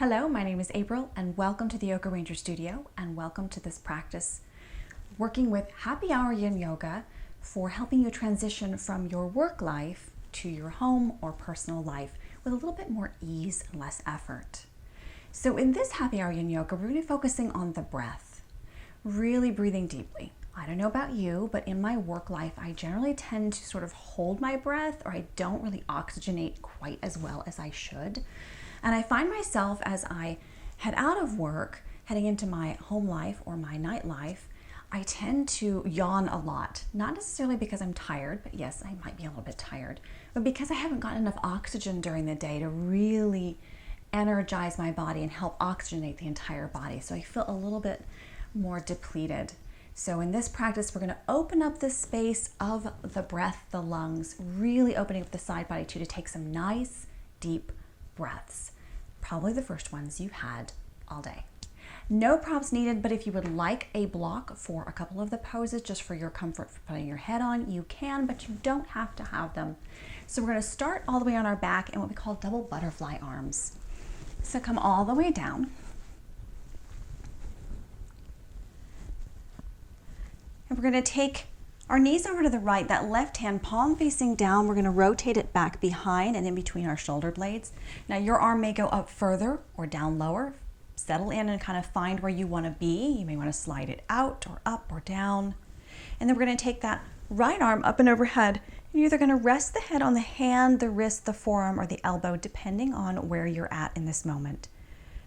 Hello, my name is April and welcome to the Yoga Ranger Studio and welcome to this practice working with Happy Hour Yin Yoga for helping you transition from your work life to your home or personal life with a little bit more ease and less effort. So in this Happy Hour Yin Yoga, we're going to be focusing on the breath, really breathing deeply. I don't know about you, but in my work life, I generally tend to sort of hold my breath, or I don't really oxygenate quite as well as I should. And I find myself as I head out of work, heading into my home life or my night life, I tend to yawn a lot. Not necessarily because I'm tired, but yes, I might be a little bit tired, but because I haven't gotten enough oxygen during the day to really energize my body and help oxygenate the entire body. So I feel a little bit more depleted. So in this practice, we're going to open up the space of the breath, the lungs, really opening up the side body too, to take some nice, deep breaths. Probably the first ones you've had all day. No props needed, but if you would like a block for a couple of the poses, just for your comfort for putting your head on, you can, but you don't have to have them. So we're going to start all the way on our back in what we call double butterfly arms. So come all the way down. And we're going to take our knees over to the right, that left hand palm facing down. We're going to rotate it back behind and in between our shoulder blades. Now your arm may go up further or down lower. Settle in and kind of find where you want to be. You may want to slide it out or up or down. And then we're going to take that right arm up and overhead. And you're either going to rest the head on the hand, the wrist, the forearm, or the elbow, depending on where you're at in this moment.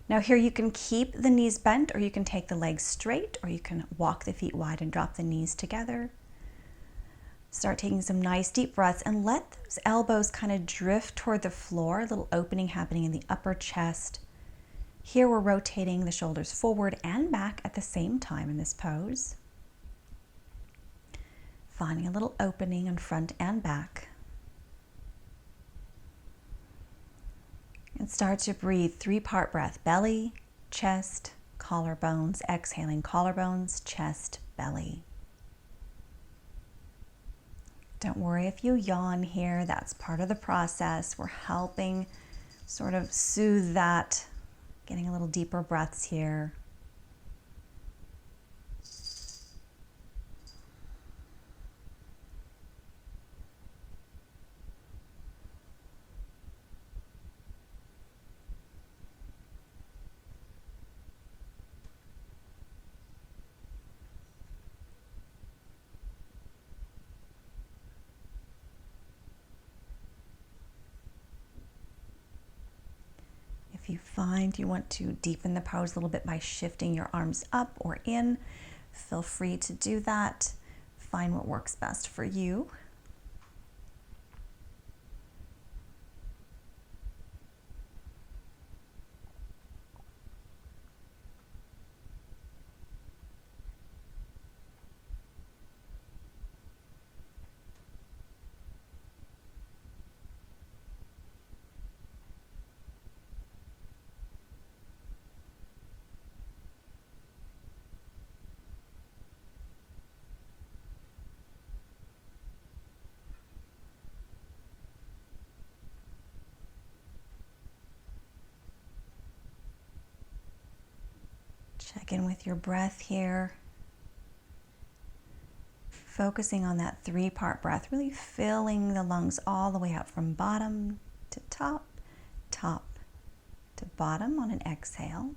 Now here you can keep the knees bent, or you can take the legs straight, or you can walk the feet wide and drop the knees together. Start taking some nice deep breaths and let those elbows kind of drift toward the floor, a little opening happening in the upper chest. Here we're rotating the shoulders forward and back at the same time in this pose. Finding a little opening in front and back. And start to breathe 3-part breath, belly, chest, collarbones, exhaling collarbones, chest, belly. Don't worry if you yawn here, that's part of the process. We're helping sort of soothe that, getting a little deeper breaths here. If you find you want to deepen the pose a little bit by shifting your arms up or in, feel free to do that. Find what works best for you. Check in with your breath here. Focusing on that 3-part breath, really filling the lungs all the way up from bottom to top, top to bottom on an exhale.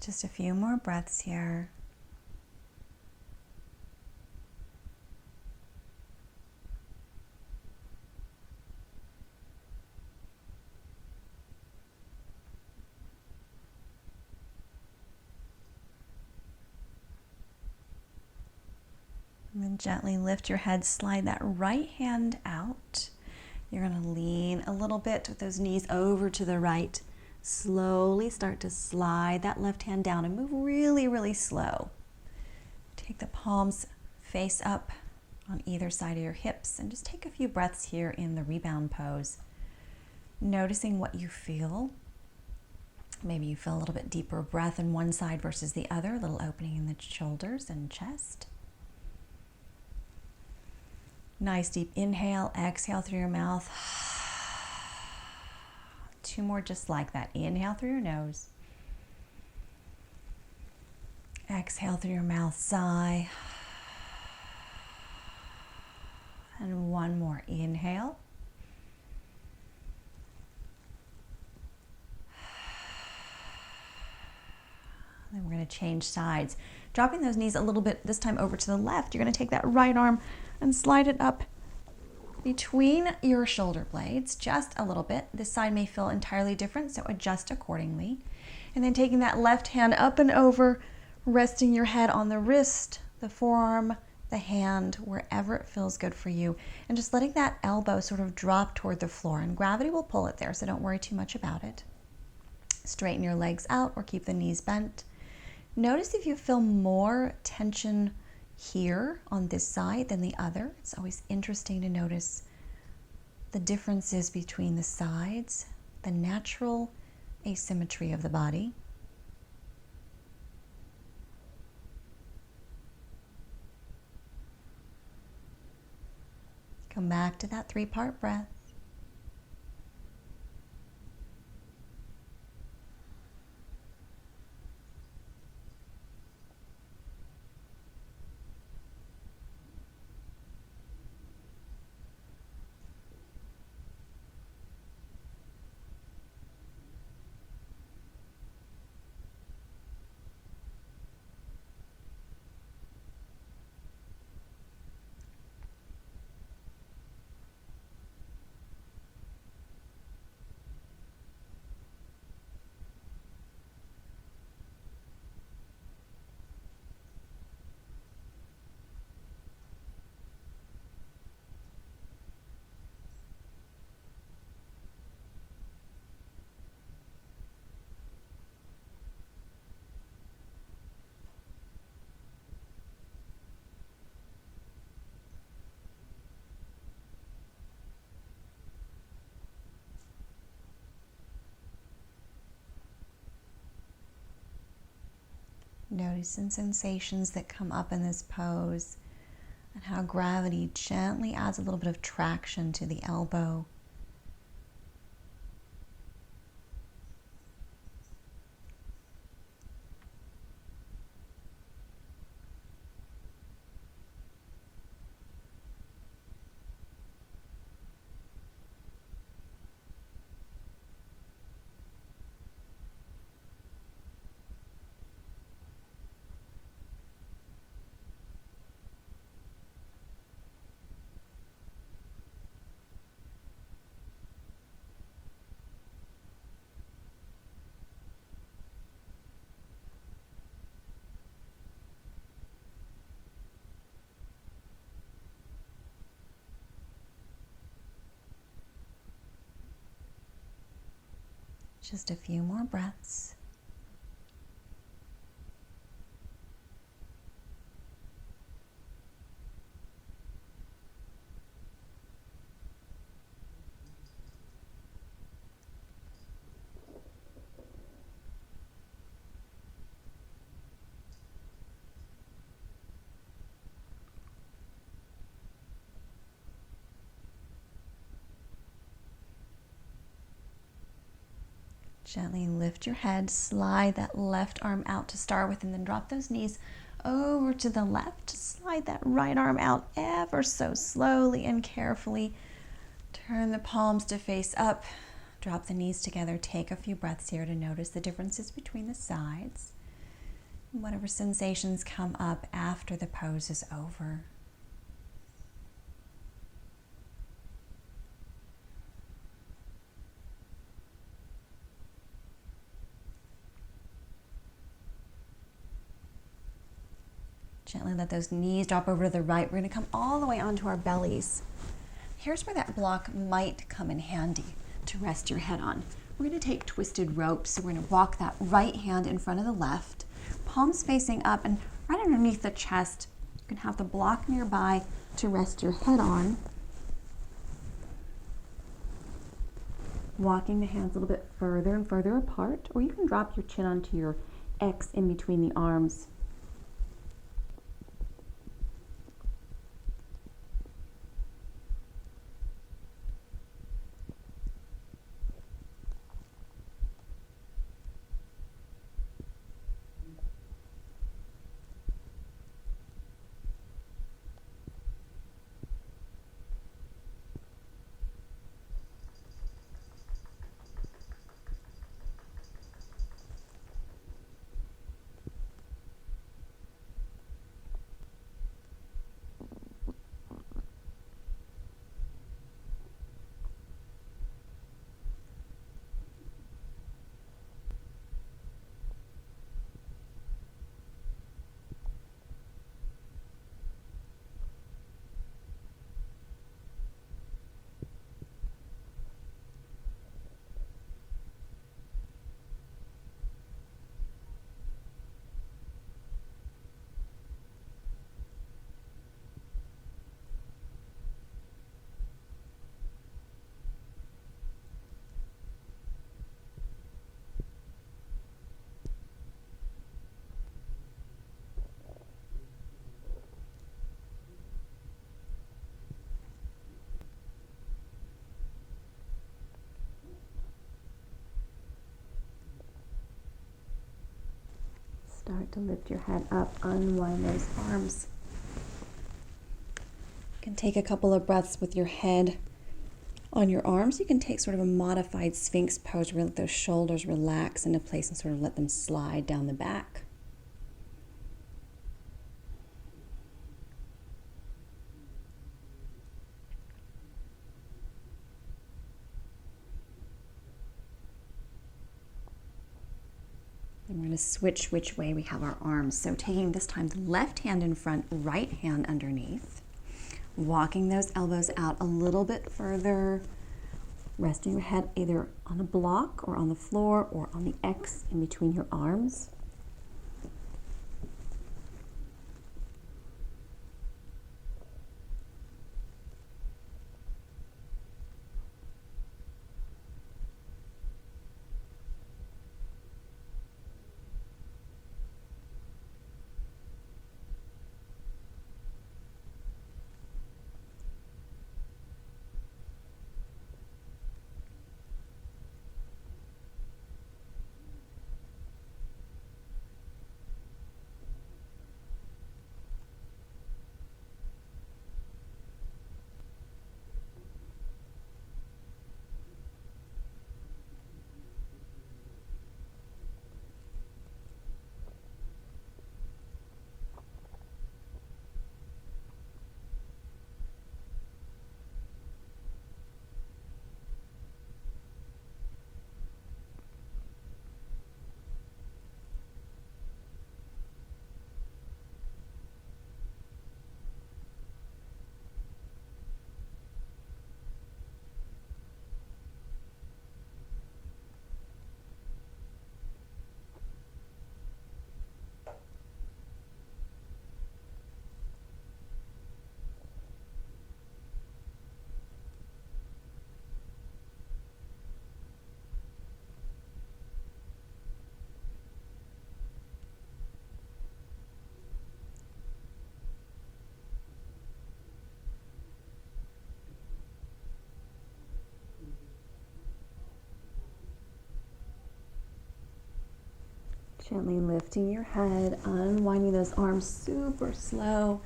Just a few more breaths here. And gently lift your head, slide that right hand out. You're going to lean a little bit with those knees over to the right. Slowly start to slide that left hand down and move really, really slow. Take the palms face up on either side of your hips and just take a few breaths here in the rebound pose. Noticing what you feel. Maybe you feel a little bit deeper breath in one side versus the other, a little opening in the shoulders and chest. Nice deep inhale, exhale through your mouth. 2 more just like that. Inhale through your nose. Exhale through your mouth, sigh. And 1 more, inhale. Then we're going to change sides. Dropping those knees a little bit, this time over to the left. You're going to take that right arm and slide it up between your shoulder blades, just a little bit. This side may feel entirely different, so adjust accordingly. And then taking that left hand up and over, resting your head on the wrist, the forearm, the hand, wherever it feels good for you. And just letting that elbow sort of drop toward the floor. And gravity will pull it there, so don't worry too much about it. Straighten your legs out or keep the knees bent. Notice if you feel more tension here on this side than the other. It's always interesting to notice the differences between the sides, the natural asymmetry of the body. Come back to that 3-part breath. Noticing sensations that come up in this pose and how gravity gently adds a little bit of traction to the elbow. Just a few more breaths. Gently lift your head, slide that left arm out to start with, and then drop those knees over to the left. Slide that right arm out ever so slowly and carefully. Turn the palms to face up. Drop the knees together. Take a few breaths here to notice the differences between the sides. Whatever sensations come up after the pose is over. Gently let those knees drop over to the right. We're going to come all the way onto our bellies. Here's where that block might come in handy to rest your head on. We're going to take twisted ropes. So we're going to walk that right hand in front of the left, palms facing up, and right underneath the chest, you can have the block nearby to rest your head on. Walking the hands a little bit further and further apart, or you can drop your chin onto your X in between the arms. Start to lift your head up, unwind those arms. You can take a couple of breaths with your head on your arms. You can take sort of a modified Sphinx pose where you let those shoulders relax into place and sort of let them slide down the back. And we're going to switch which way we have our arms. So taking this time the left hand in front, right hand underneath. Walking those elbows out a little bit further. Resting your head either on a block or on the floor or on the X in between your arms. Gently lifting your head, unwinding those arms super slow.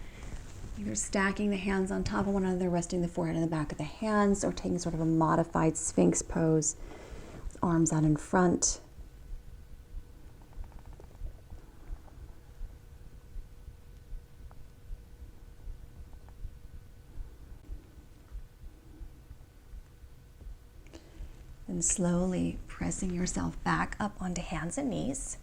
Either stacking the hands on top of one another, resting the forehead on the back of the hands, or taking sort of a modified Sphinx pose with arms out in front. And slowly pressing yourself back up onto hands and knees.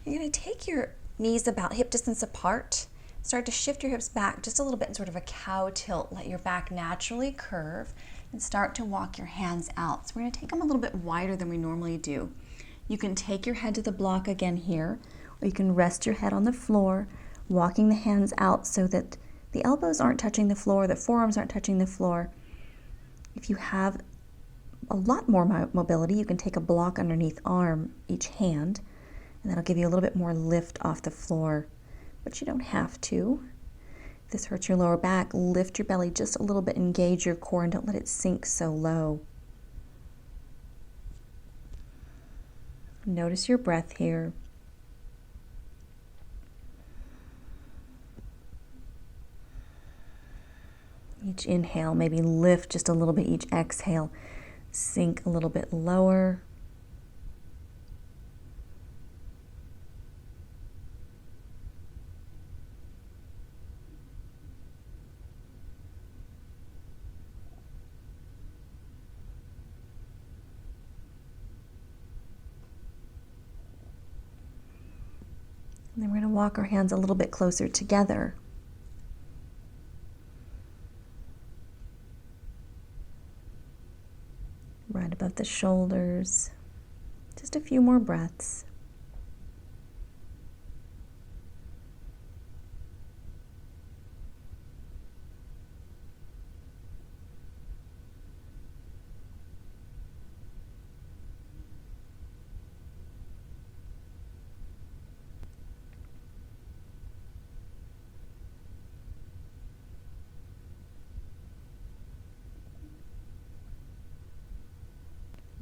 You're going to take your Knees about hip distance apart. Start to shift your hips back just a little bit in sort of a cow tilt. Let your back naturally curve and start to walk your hands out. So we're going to take them a little bit wider than we normally do. You can take your head to the block again here, or you can rest your head on the floor, walking the hands out so that the elbows aren't touching the floor, the forearms aren't touching the floor. If you have a lot more mobility, you can take a block underneath each hand, and that'll give you a little bit more lift off the floor, but you don't have to. If this hurts your lower back, lift your belly just a little bit, engage your core, and don't let it sink so low. Notice your breath here. Each inhale, maybe lift just a little bit. Each exhale, sink a little bit lower. And then we're going to walk our hands a little bit closer together. Right above the shoulders. Just a few more breaths.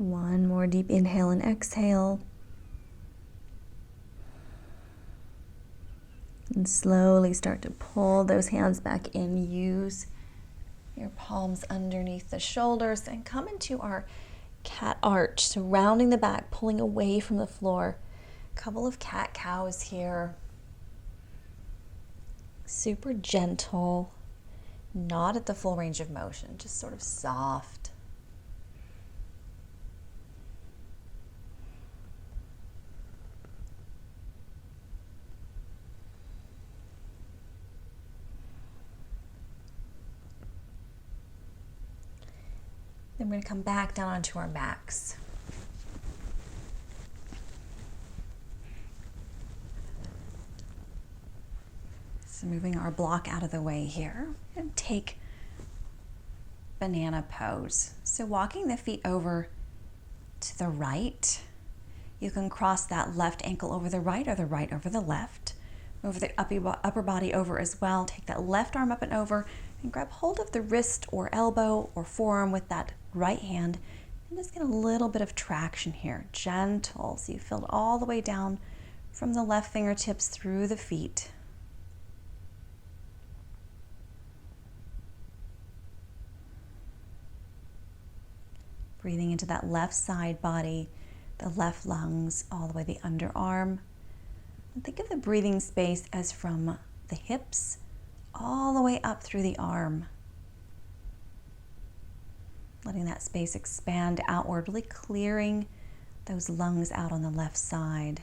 One more deep inhale and exhale. And slowly start to pull those hands back in. Use your palms underneath the shoulders and come into our cat arch. So rounding the back, pulling away from the floor. A couple of cat-cows here. Super gentle, not at the full range of motion, just sort of soft. Then we're going to come back down onto our backs. So moving our block out of the way here, and take banana pose. So walking the feet over to the right, you can cross that left ankle over the right or the right over the left. Move the upper body over as well. Take that left arm up and over and grab hold of the wrist or elbow or forearm with that right hand and just get a little bit of traction here. Gentle, so you feel it all the way down from the left fingertips through the feet. Breathing into that left side body, the left lungs, all the way the underarm. And think of the breathing space as from the hips all the way up through the arm. Letting that space expand outward, really clearing those lungs out on the left side.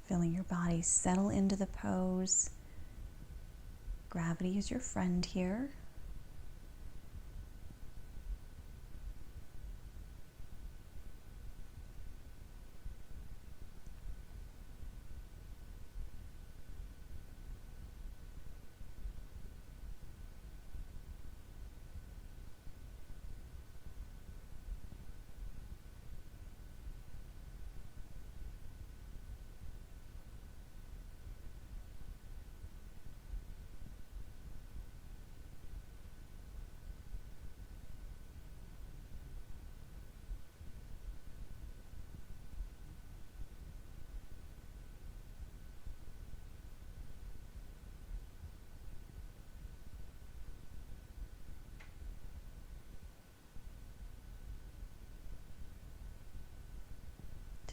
Feeling your body settle into the pose. Gravity is your friend here.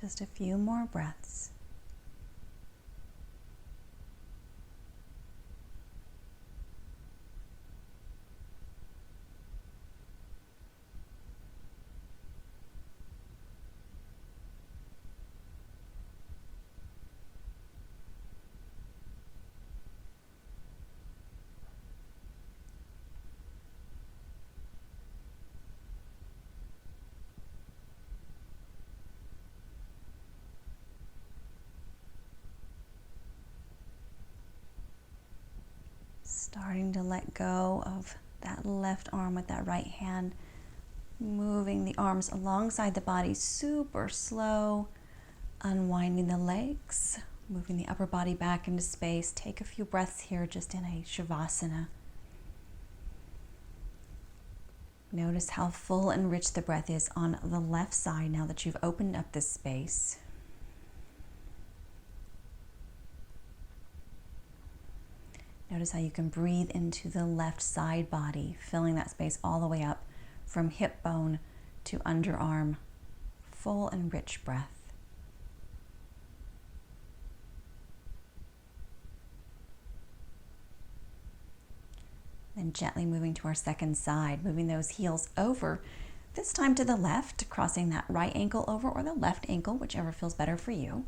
Just a few more breaths. Starting to let go of that left arm with that right hand, moving the arms alongside the body, super slow, unwinding the legs, moving the upper body back into space. Take a few breaths here just in a Shavasana. Notice how full and rich the breath is on the left side now that you've opened up this space. Notice how you can breathe into the left side body, filling that space all the way up from hip bone to underarm. Full and rich breath. Then gently moving to our second side, moving those heels over, this time to the left, crossing that right ankle over or the left ankle, whichever feels better for you.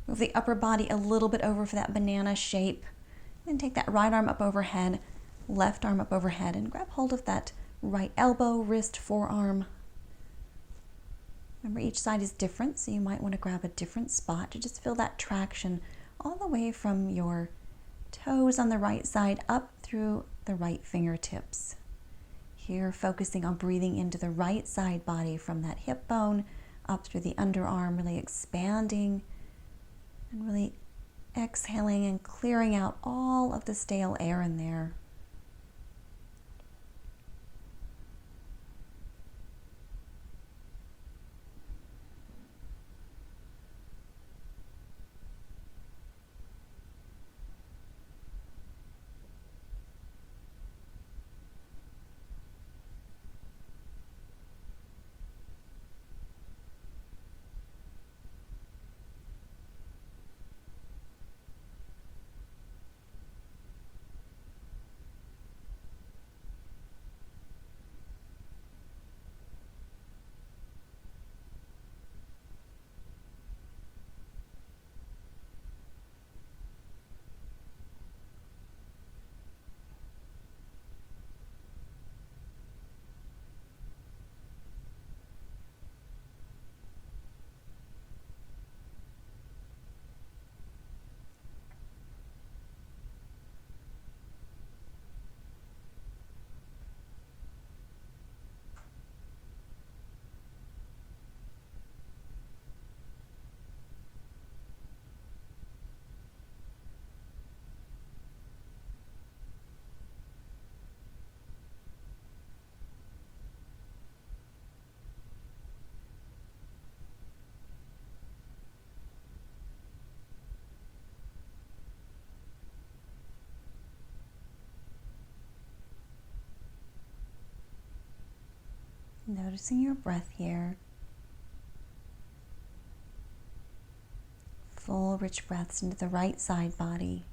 Move the upper body a little bit over for that banana shape. Then take that right arm up overhead, left arm up overhead, and grab hold of that right elbow, wrist, forearm. Remember, each side is different, so you might want to grab a different spot to just feel that traction all the way from your toes on the right side up through the right fingertips. Here, focusing on breathing into the right side body from that hip bone up through the underarm, really expanding and really exhaling and clearing out all of the stale air in there. Noticing your breath here. Full, rich breaths into the right side body.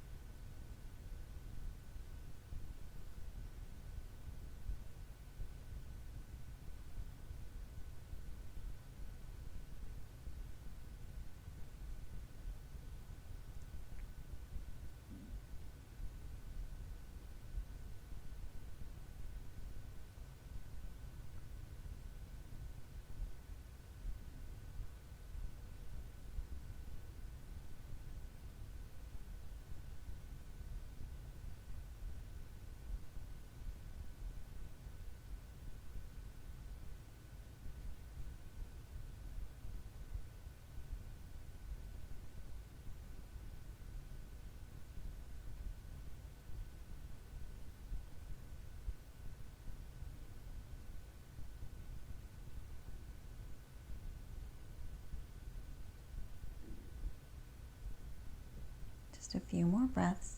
Just a few more breaths.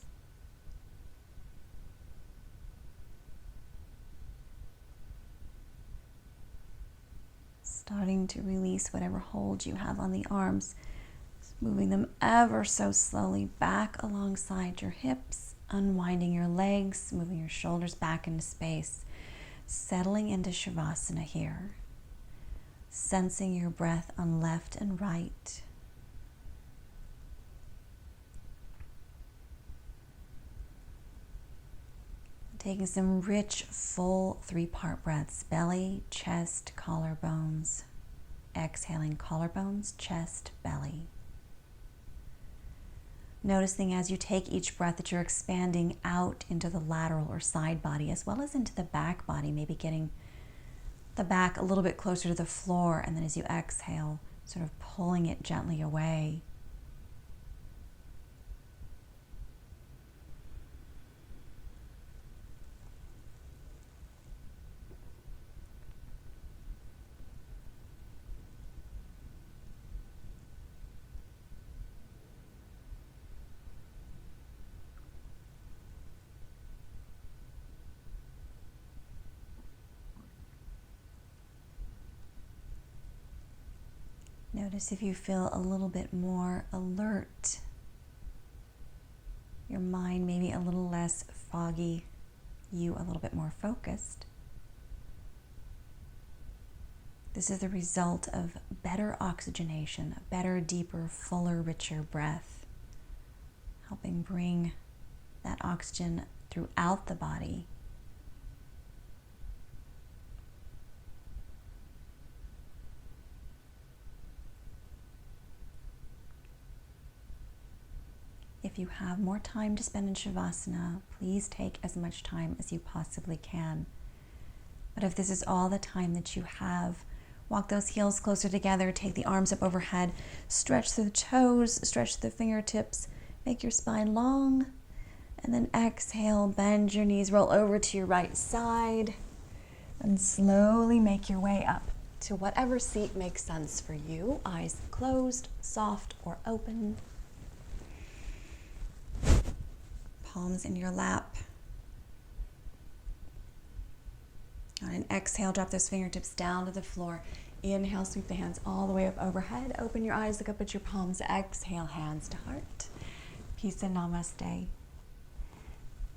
Starting trying to release whatever hold you have on the arms. Just moving them ever so slowly back alongside your hips, unwinding your legs, moving your shoulders back into space, settling into Shavasana here. Sensing your breath on left and right. Taking some rich, full 3-part breaths. Belly, chest, collarbones. Exhaling collarbones, chest, belly. Noticing as you take each breath that you're expanding out into the lateral or side body as well as into the back body, maybe getting the back a little bit closer to the floor, and then as you exhale, sort of pulling it gently away. Notice if you feel a little bit more alert, your mind maybe a little less foggy, you a little bit more focused. This is the result of better oxygenation, a better, deeper, fuller, richer breath, helping bring that oxygen throughout the body. If you have more time to spend in Shavasana, please take as much time as you possibly can. But if this is all the time that you have, walk those heels closer together, take the arms up overhead, stretch through the toes, stretch the fingertips, make your spine long, and then exhale, bend your knees, roll over to your right side, and slowly make your way up to whatever seat makes sense for you. Eyes closed, soft or open. Palms in your lap. On an exhale, drop those fingertips down to the floor. Inhale, sweep the hands all the way up overhead. Open your eyes, look up at your palms. Exhale, hands to heart. Peace and namaste.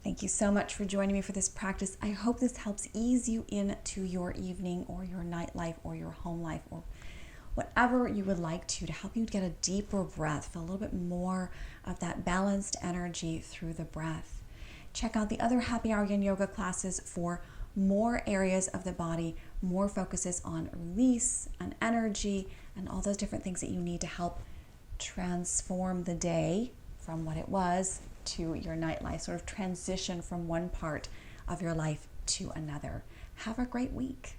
Thank you so much for joining me for this practice. I hope this helps ease you into your evening or your nightlife or your home life or whatever you would like to help you get a deeper breath, feel a little bit more of that balanced energy through the breath. Check out the other Happy Hour Yin Yoga classes for more areas of the body, more focuses on release and energy and all those different things that you need to help transform the day from what it was to your nightlife, sort of transition from one part of your life to another. Have a great week.